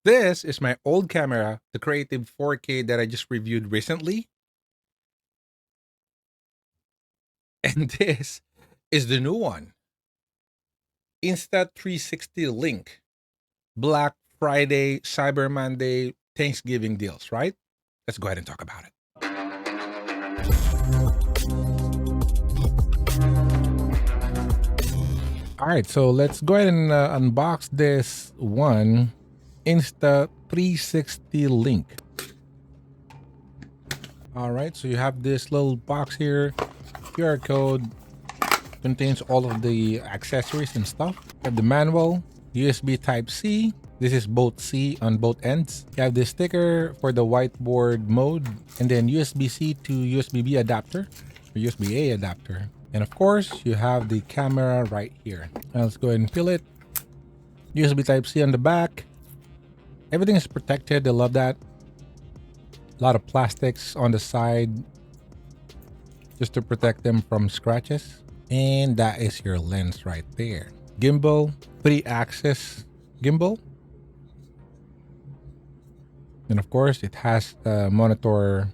This is my old camera, the Creative 4K that I just reviewed recently. And this is the new one, Insta360 Link. Black Friday, Cyber Monday, Thanksgiving deals, right? Let's go ahead and talk about it. All right, so let's go ahead and unbox this one, Insta360 Link. All right, so you have this little box here, QR code, contains all of the accessories and stuff. You have the manual, USB Type C. This is both C on both ends. You have the sticker for the whiteboard mode, and then USB-C to USB-B adapter, or USB-A adapter. And of course, you have the camera right here. Now let's go ahead and peel it. USB Type C on the back. Everything is protected. I love that. A lot of plastics on the side just to protect them from scratches. And that is your lens right there. Gimbal, 3-axis gimbal. And of course, it has a monitor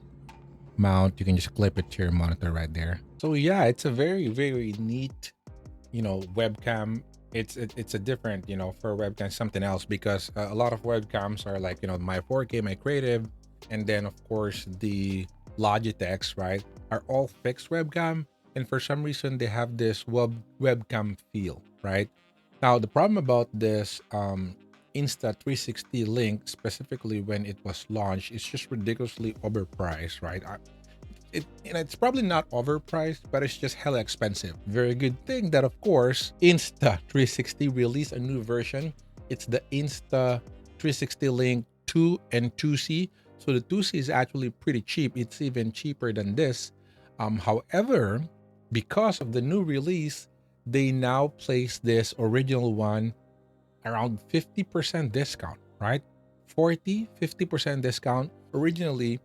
mount. You can just clip it to your monitor right there. So yeah, it's a very, very neat, webcam. It's a different, for a webcam, something else, because a lot of webcams are like, my 4K, my Creative, and then of course the Logitechs, right, are all fixed webcam. And for some reason, they have this webcam feel, right? Now, the problem about this Insta360 Link, specifically when it was launched, it's just ridiculously overpriced, right? It's probably not overpriced, but it's just hella expensive. Very good thing that, of course, Insta360 released a new version. It's the Insta360 Link 2 and 2C. So the 2C is actually pretty cheap. It's even cheaper than this. However, because of the new release, they now place this original one around 50% discount, right? 50% discount. Originally,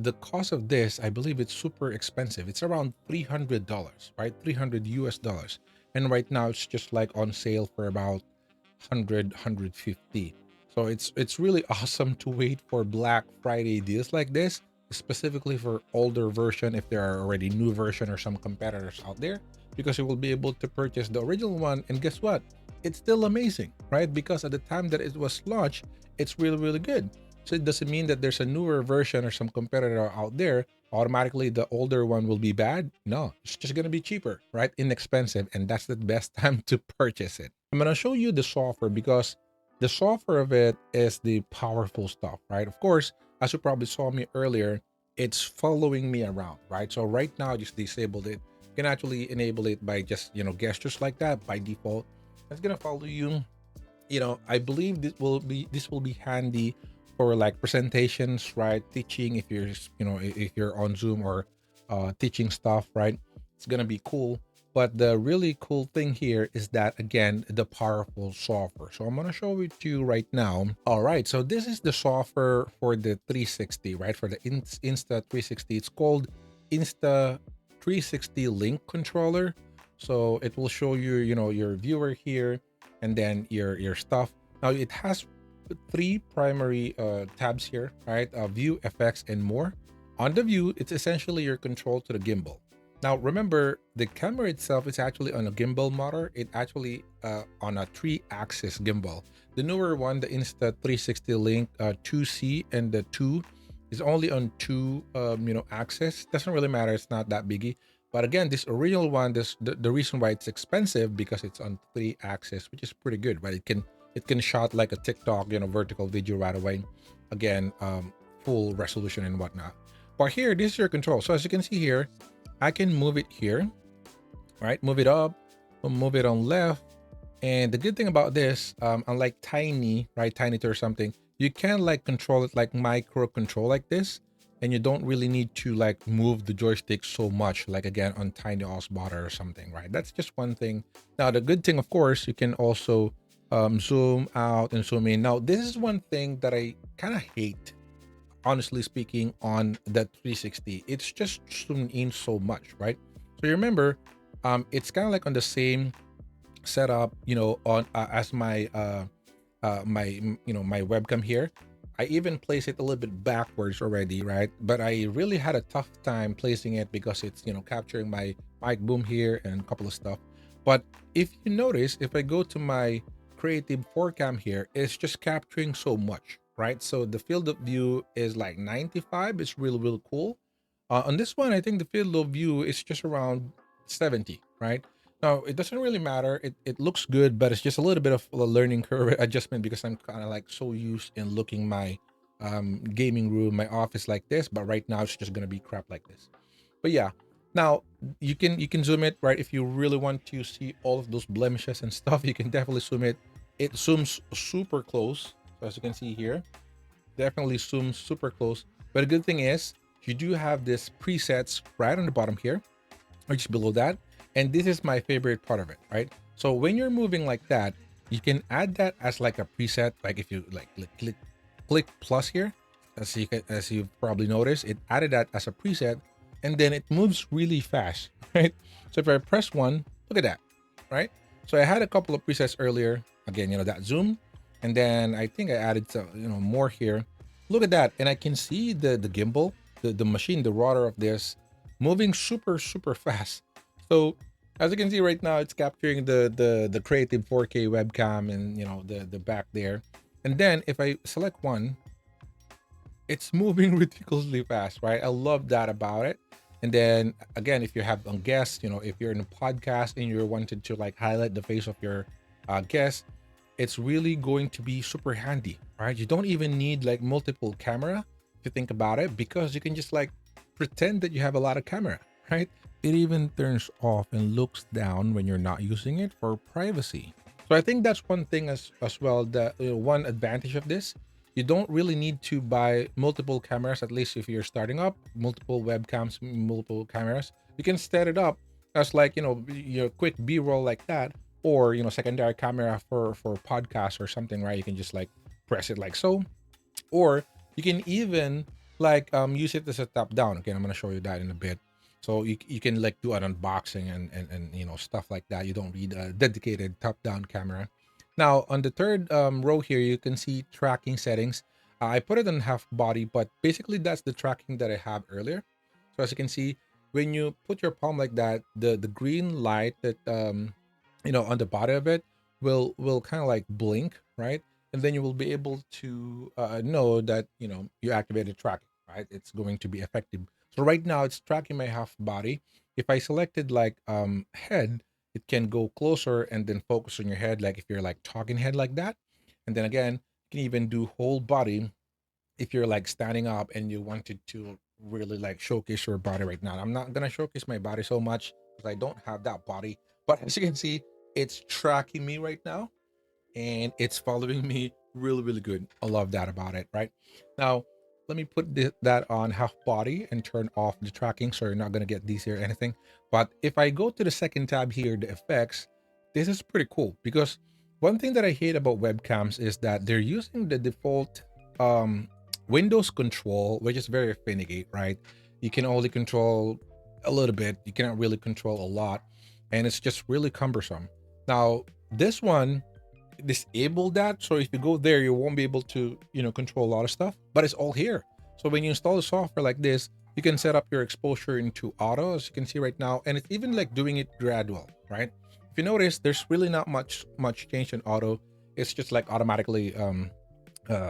the cost of this, I believe it's super expensive. It's around $300, right? 300 US dollars. And right now it's just like on sale for about 150. So it's really awesome to wait for Black Friday deals like this, specifically for older version if there are already new version or some competitors out there, because you will be able to purchase the original one. And guess what? It's still amazing, right? Because at the time that it was launched, it's really, really good. So it doesn't mean that there's a newer version or some competitor out there, automatically the older one will be bad. No, it's just going to be cheaper, right? Inexpensive. And that's the best time to purchase it. I'm going to show you the software because the software of it is the powerful stuff, right? Of course, as you probably saw me earlier, it's following me around, right? So right now, I just disabled it. You can actually enable it by just, gestures like that by default. It's going to follow you. I believe this will be handy for like presentations, right? Teaching, if you're if you're on Zoom or teaching stuff, right? It's gonna be cool. But the really cool thing here is that, again, the powerful software. So I'm gonna show it to you right now. All right, so this is the software for the 360, right? For the Insta 360, it's called Insta 360 Link Controller. So it will show you, your viewer here, and then your stuff. Now it has three primary tabs here, right? View, effects, and more. On the view, it's essentially your control to the gimbal. Now remember, the camera itself is actually on a gimbal motor. It actually on a 3-axis gimbal. The newer one, the Insta360 Link 2C and the 2, is only on 2 axis. Doesn't really matter, it's not that biggie. But again, this original one, the reason why it's expensive, because it's on 3-axis, which is pretty good, right? It can shot like a TikTok, vertical video right away. Again, full resolution and whatnot. But here, this is your control. So as you can see here, I can move it here, right? Move it up, move it on left. And the good thing about this, unlike Tiny, right? Tiny or something, you can like control it like micro control like this. And you don't really need to like move the joystick so much, like again on Tiny Osbotter or something, right? That's just one thing. Now, the good thing, of course, you can also zoom out and zoom in. Now, this is one thing that I kind of hate, honestly speaking, on the 360. It's just zoomed in so much, right? So you remember, it's kind of like on the same setup, on as my my webcam here. I even place it a little bit backwards already, right? But I really had a tough time placing it because it's capturing my mic boom here and a couple of stuff. But if you notice, if I go to my creative 4cam here, it's just capturing so much, right? So the field of view is like 95. It's really cool. On this one, I think the field of view is just around 70, right? Now, it doesn't really matter. It looks good, but it's just a little bit of a learning curve adjustment because I'm kind of like so used in looking my gaming room, my office like this. But right now, it's just gonna be crap like this. But yeah, now you can zoom it, right? If you really want to see all of those blemishes and stuff, you can definitely zoom it. It zooms super close, so as you can see here, definitely zooms super close. But the good thing is, you do have this presets right on the bottom here or just below that. And this is my favorite part of it, right? So when you're moving like that, you can add that as like a preset. Like if you like click plus here, as you've probably noticed, it added that as a preset, and then it moves really fast, right? So if I press one, look at that, right? So I had a couple of presets earlier. Again, that zoom, and then I think I added more here. Look at that, and I can see the gimbal, the machine, the rotor of this moving super fast. So as you can see right now, it's capturing the creative 4K webcam and the back there. And then if I select one, it's moving ridiculously fast, right? I love that about it. And then again, if you have a guest, if you're in a podcast and you're wanted to like highlight the face of your guest, it's really going to be super handy, right? You don't even need like multiple camera if you think about it, because you can just like pretend that you have a lot of camera, right? It even turns off and looks down when you're not using it for privacy. So I think that's one thing as well, that one advantage of this. You don't really need to buy multiple cameras, at least if you're starting up, multiple webcams, multiple cameras. You can set it up as like, your quick B-roll like that, or secondary camera for podcasts or something, right? You can just like press it like so, or you can even like use it as a top down. Again, I'm going to show you that in a bit. So you can like do an unboxing and stuff like that. You don't need a dedicated top down camera. Now on the third row here, you can see tracking settings. I put it on half body, but basically that's the tracking that I have earlier. So as you can see, when you put your palm like that, the green light that on the bottom of it will kind of like blink, right? And then you will be able to know that you activated tracking, right? It's going to be effective. So right now it's tracking my half body. If I selected like head, it can go closer and then focus on your head, like if you're like talking head like that. And then again, you can even do whole body if you're like standing up and you wanted to really like showcase your body. Right now, I'm not gonna showcase my body so much because I don't have that body, but as you can see, it's tracking me right now and it's following me really good. I love that about it. Right now, let me put that on half body and turn off the tracking so you're not going to get DC or anything. But if I go to the second tab here, the effects, this is pretty cool, because one thing that I hate about webcams is that they're using the default um Windows control, which is very finicky, right? You can only control a little bit, you cannot really control a lot, and it's just really cumbersome. Now this one disable that, so if you go there you won't be able to control a lot of stuff, but it's all here. So when you install the software like this, you can set up your exposure into auto, as you can see right now, and it's even like doing it gradual, right? If you notice, there's really not much change in auto. It's just like automatically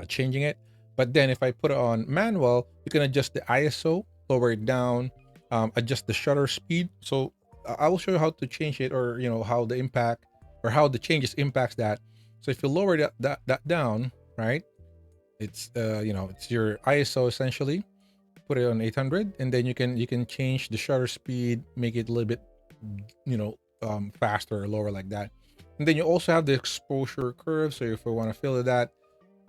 changing it. But then if I put it on manual, you can adjust the ISO, lower it down, adjust the shutter speed. So I will show you how to change it, or how the impact or how the changes impacts that. So if you lower that down, right, it's it's your ISO essentially. Put it on 800, and then you can change the shutter speed, make it a little bit faster or lower like that. And then you also have the exposure curve. So if we want to fill that,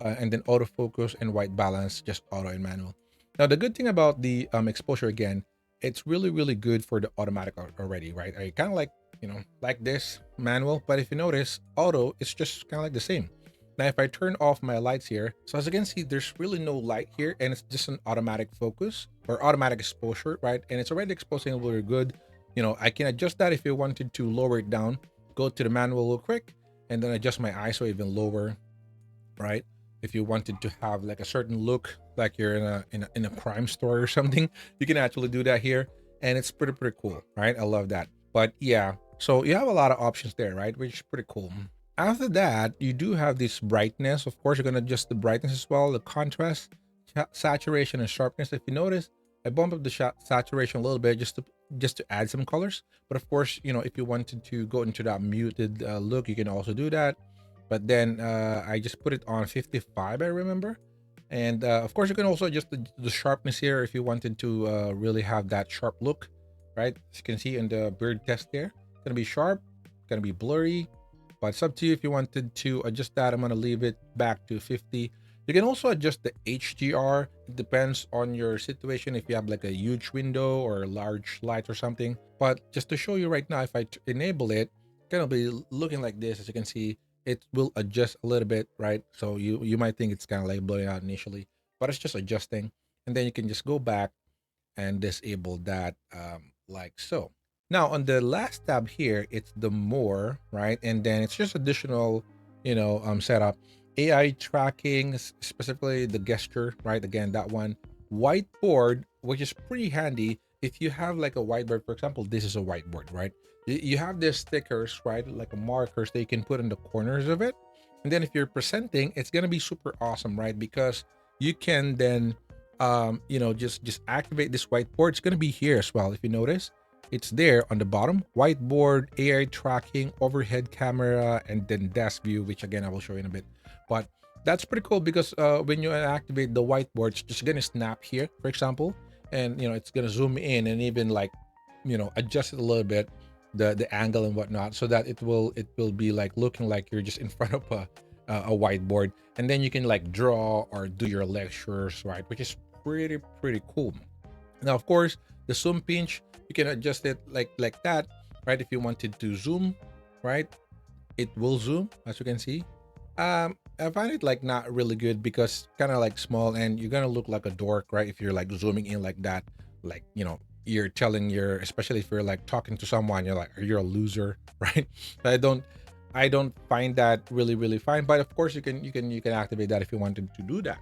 and then autofocus and white balance, just auto and manual. Now the good thing about the exposure, again, it's really good for the automatic already, right? I kind of like like this manual, but if you notice, auto is just kind of like the same. Now if I turn off my lights here, so as you can see, there's really no light here, and it's just an automatic focus or automatic exposure, right? And it's already exposing really good. I can adjust that if you wanted to lower it down. Go to the manual real quick, and then adjust my ISO even lower. right? If you wanted to have like a certain look, like you're in a crime story or something, you can actually do that here, and it's pretty cool, right? I love that. But yeah, so you have a lot of options there, right? Which is pretty cool. After that, you do have this brightness. Of course, you're gonna adjust the brightness as well, the contrast, saturation, and sharpness. If you notice, I bumped up the saturation a little bit just to add some colors. But of course, if you wanted to go into that muted look, you can also do that. But then I just put it on 55, I remember. And of course, you can also adjust the sharpness here if you wanted to really have that sharp look, right? As you can see in the beard test there, it's gonna be sharp, it's gonna be blurry, but it's up to you if you wanted to adjust that. I'm gonna leave it back to 50. You can also adjust the HDR. It depends on your situation, if you have like a huge window or a large light or something. But just to show you right now, if I enable it, it's gonna be looking like this. As you can see, it will adjust a little bit, right? So you might think it's kind of like blowing out initially, but it's just adjusting. And then you can just go back and disable that like so. Now on the last tab here, it's the more, right? And then it's just additional, setup. AI tracking, specifically the gesture, right? Again, that one. Whiteboard, which is pretty handy. If you have like a whiteboard, for example, this is a whiteboard, right? You have these stickers, right? Like markers that you can put in the corners of it. And then if you're presenting, it's gonna be super awesome, right? Because you can then just activate this whiteboard. It's going to be here as well. If you notice, it's there on the bottom. Whiteboard, AI tracking, overhead camera, and then desk view, which again I will show you in a bit. But that's pretty cool because when you activate the whiteboard, it's just going to snap here, for example, and it's going to zoom in and even like adjust it a little bit, the angle and whatnot, so that it will be like looking like you're just in front of a whiteboard. And then you can like draw or do your lectures, right? Which is pretty cool. Now of course, the zoom pinch, you can adjust it like that, right? If you wanted to zoom, right, it will zoom, as you can see. I find it like not really good because kind of like small, and you're gonna look like a dork, right, if you're like zooming in like that. Like you're telling especially if you're like talking to someone, you're like, you're a loser, right? I don't find that really fine. But of course, you can activate that if you wanted to do that.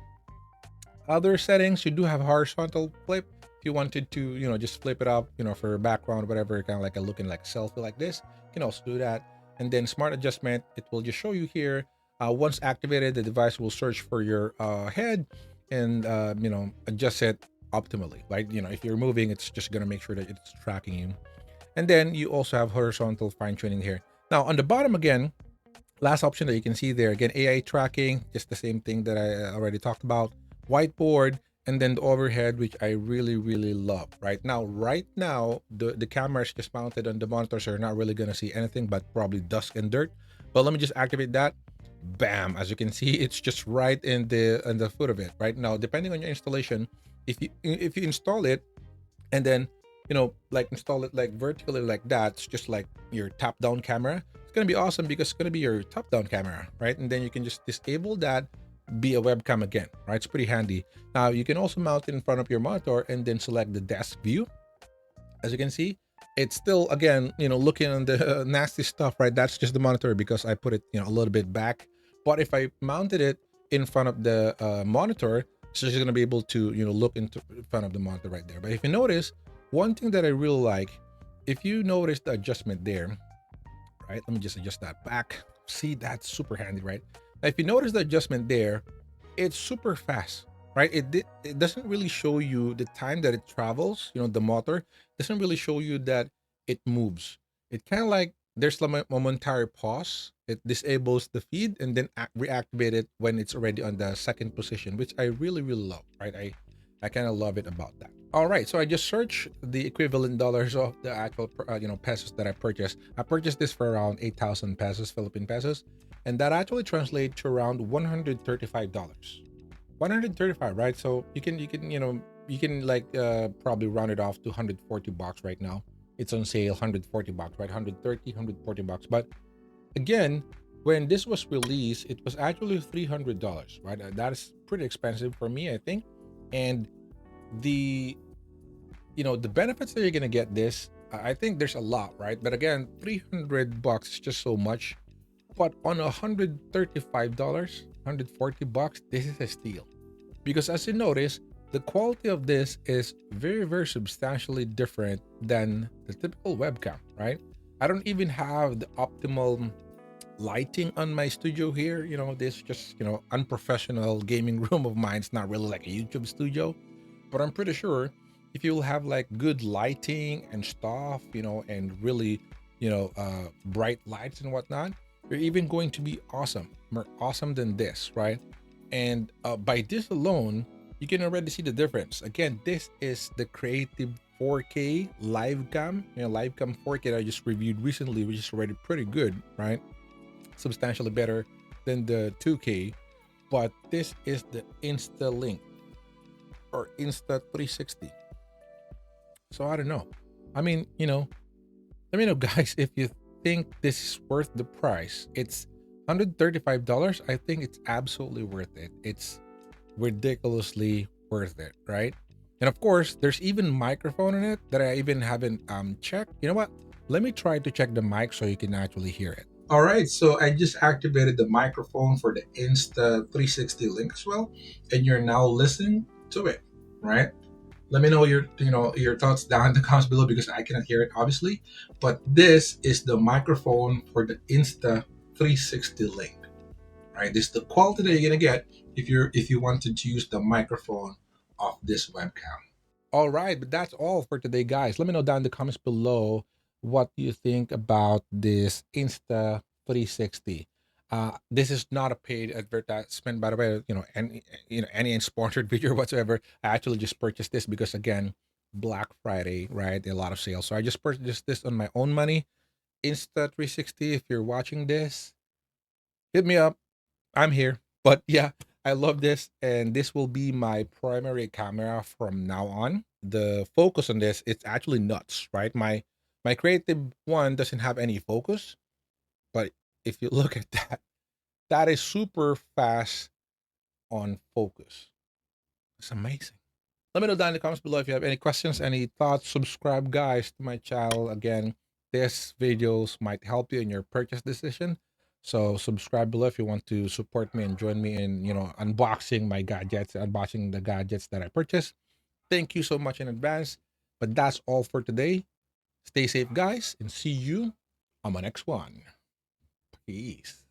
Other settings, you do have horizontal flip. If you wanted to, just flip it up, for background, whatever, kind of like a looking like selfie like this, you can also do that. And then smart adjustment, it will just show you here. Once activated, the device will search for your head and adjust it optimally. Like if you're moving, it's just gonna make sure that it's tracking you. And then you also have horizontal fine tuning here. Now on the bottom again, last option that you can see there, again, AI tracking, just the same thing that I already talked about. Whiteboard, and then the overhead, which I really love. Right now, the camera is just mounted on the monitor, so you're not really gonna see anything but probably dust and dirt. But let me just activate that. Bam! As you can see, it's just right in the foot of it. Right now, depending on your installation, if you install it and then like install it like vertically like that, it's just like your top down camera. It's gonna be awesome because it's gonna be your top down camera, right? And then you can just disable that, be a webcam again, right? It's pretty handy. Now you can also mount it in front of your monitor and then select the desk view. As you can see, it's still again looking on the nasty stuff, right? That's just the monitor because I put it a little bit back. But if I mounted it in front of the monitor, it's just gonna be able to look into in front of the monitor right there. But if you notice, one thing that I really like, if you notice the adjustment there, right? Let me just adjust that back. See, that's super handy, right? Now, if you notice the adjustment there, it's super fast, right? It doesn't really show you the time that it travels. The motor doesn't really show you that it moves. It kind of like there's a momentary pause. It disables the feed and then reactivate it when it's already on the second position, which I really love, right? I kind of love it about that. All right, so I just searched the equivalent dollars of the actual pesos that I purchased. I purchased this for around 8,000 pesos, Philippine pesos, and that actually translates to around $135. 135, right? So you can like probably round it off to 140 bucks right now. It's on sale, 140 bucks, right? 130, 140 bucks. But again, when this was released, it was actually $300, right? That is pretty expensive for me, I think. And the the benefits that you're gonna get this, I think there's a lot, right? But again, 300 bucks is just so much. But on $135, 140 bucks, this is a steal. Because as you notice, the quality of this is very, very substantially different than the typical webcam, right? I don't even have the optimal lighting on my studio here. This just, unprofessional gaming room of mine. It's not really like a YouTube studio, but I'm pretty sure if you'll have like good lighting and stuff, and really, bright lights and whatnot, you're even going to be awesome, more awesome than this, right? And by this alone, you can already see the difference. Again, this is the Creative 4K live cam, live cam 4K that I just reviewed recently, which is already pretty good, right? Substantially better than the 2K. But this is the Insta Link or Insta360. So I don't know. I mean, let me know, guys, if you think this is worth the price. It's $135. I think it's absolutely worth it. It's ridiculously worth it, right? And of course, there's even microphone in it that I even haven't checked. You know what? Let me try to check the mic so you can actually hear it. All right, so I just activated the microphone for the Insta360 link as well, and you're now listening to it, right? Let me know your thoughts down in the comments below because I cannot hear it obviously. But this is the microphone for the Insta360 link, right? This is the quality that you're gonna get if you wanted to use the microphone of this webcam. All right, but that's all for today, guys. Let me know down in the comments below what you think about this Insta 360. This is not a paid advertisement, by the way. Any sponsored video whatsoever. I actually just purchased this because again, Black Friday, right? A lot of sales, so I just purchased this on my own money. Insta 360. If you're watching this, hit me up. I'm here. But yeah, I love this, and this will be my primary camera from now on. The focus on this, it's actually nuts, right? My creative one doesn't have any focus, but if you look at that, that is super fast on focus. It's amazing. Let me know down in the comments below if you have any questions, any thoughts. Subscribe, guys, to my channel. Again, this videos might help you in your purchase decision. So subscribe below if you want to support me and join me in, unboxing my gadgets, unboxing the gadgets that I purchased. Thank you so much in advance. But that's all for today. Stay safe, guys, and see you on my next one. Peace.